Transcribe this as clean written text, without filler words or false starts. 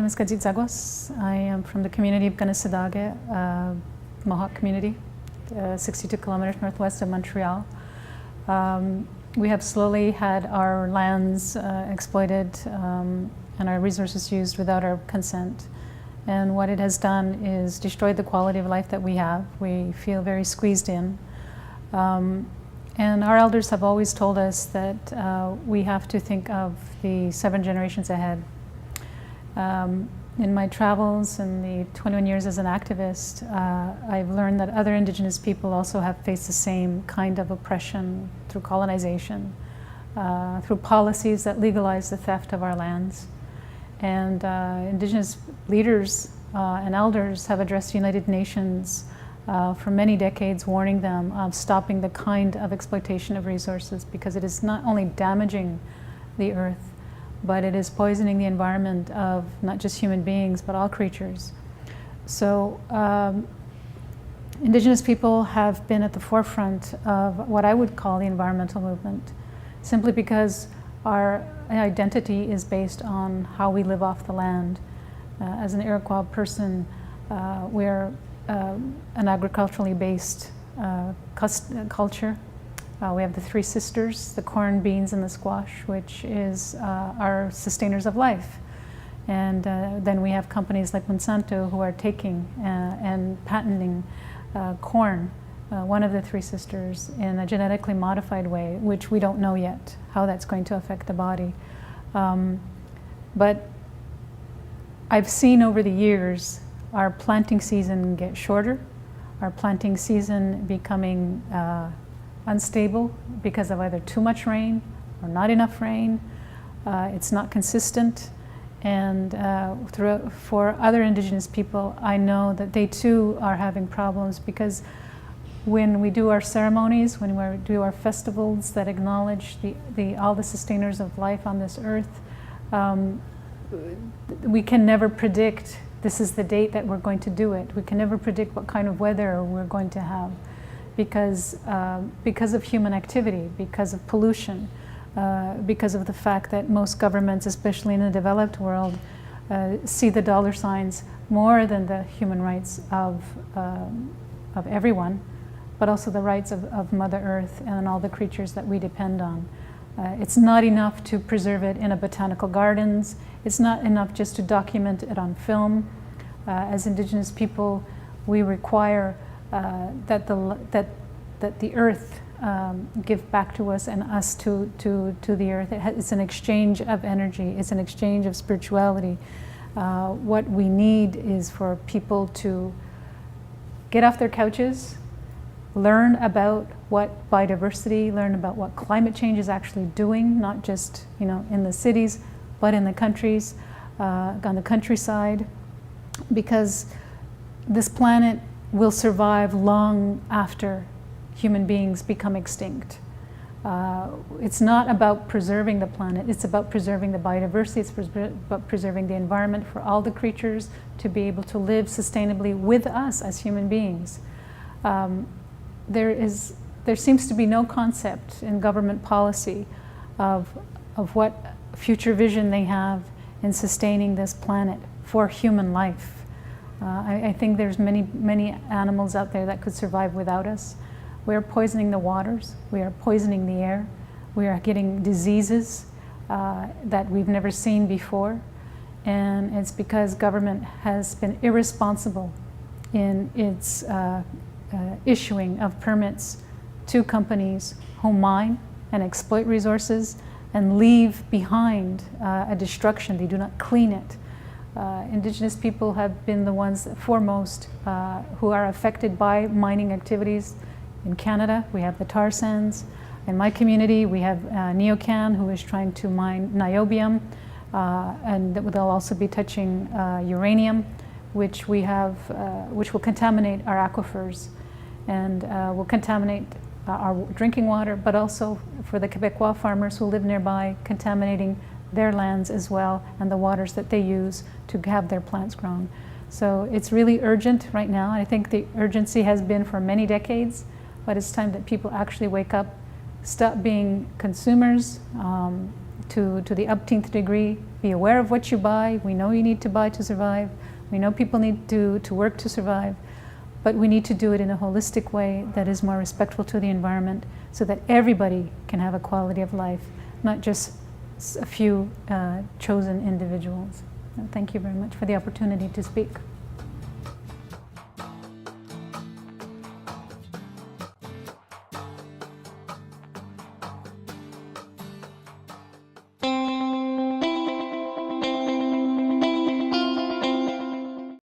name is Kanehsatàke. I am from the community of Kanehsatàke, Mohawk community, 62 kilometers northwest of Montreal. We have slowly had our lands exploited and our resources used without our consent. And what it has done is destroyed the quality of life that we have. We feel very squeezed in. And our elders have always told us that we have to think of the 7 generations ahead. In my travels and the 21 years as an activist, I've learned that other Indigenous people also have faced the same kind of oppression through colonization, through policies that legalize the theft of our lands. And Indigenous leaders and elders have addressed the United Nations for many decades, warning them of stopping the kind of exploitation of resources, because it is not only damaging the earth, but it is poisoning the environment of not just human beings, but all creatures. So Indigenous people have been at the forefront of what I would call the environmental movement, simply because our identity is based on how we live off the land. As an Iroquois person, we're an agriculturally based culture. We have the 3 sisters, the corn, beans, and the squash, which is our sustainers of life. And then we have companies like Monsanto who are taking and patenting corn, one of the 3 sisters, in a genetically modified way, which we don't know yet how that's going to affect the body. But I've seen over the years our planting season get shorter, our planting season becoming unstable because of either too much rain or not enough rain. It's not consistent. And for other Indigenous people, I know that they too are having problems, because when we do our ceremonies, when we do our festivals that acknowledge all the sustainers of life on this earth, we can never predict this is the date that we're going to do it. We can never predict what kind of weather we're going to have, because of human activity, because of pollution, because of the fact that most governments, especially in the developed world, see the dollar signs more than the human rights of everyone, but also the rights of Mother Earth and all the creatures that we depend on. It's not enough to preserve it in a botanical gardens. It's not enough just to document it on film. As Indigenous people, we require that the earth give back to us and us to the earth. It's an exchange of energy. It's an exchange of spirituality. What we need is for people to get off their couches, learn about what biodiversity, learn about what climate change is actually doing, not just in the cities, but in the countries, on the countryside, because this planet will survive long after human beings become extinct. It's not about preserving the planet, it's about preserving the biodiversity, it's about preserving the environment for all the creatures to be able to live sustainably with us as human beings. There seems to be no concept in government policy of what future vision they have in sustaining this planet for human life. I think there's many animals out there that could survive without us. We are poisoning the waters, we are poisoning the air, we are getting diseases that we've never seen before, and it's because government has been irresponsible in its issuing of permits to companies who mine and exploit resources and leave behind a destruction. They do not clean it. Indigenous people have been the ones foremost who are affected by mining activities. In Canada, we have the tar sands. In my community, we have Neocan, who is trying to mine niobium, and they'll also be touching uranium, which will contaminate our aquifers and will contaminate our drinking water, but also for the Québécois farmers who live nearby, contaminating their lands as well and the waters that they use to have their plants grown. So it's really urgent right now. I think the urgency has been for many decades, but it's time that people actually wake up, stop being consumers, to the upteenth degree. Be aware of what you buy. We know you need to buy to survive. We know people need to work to survive. But we need to do it in a holistic way that is more respectful to the environment so that everybody can have a quality of life, not just a few chosen individuals. And thank you very much for the opportunity to speak.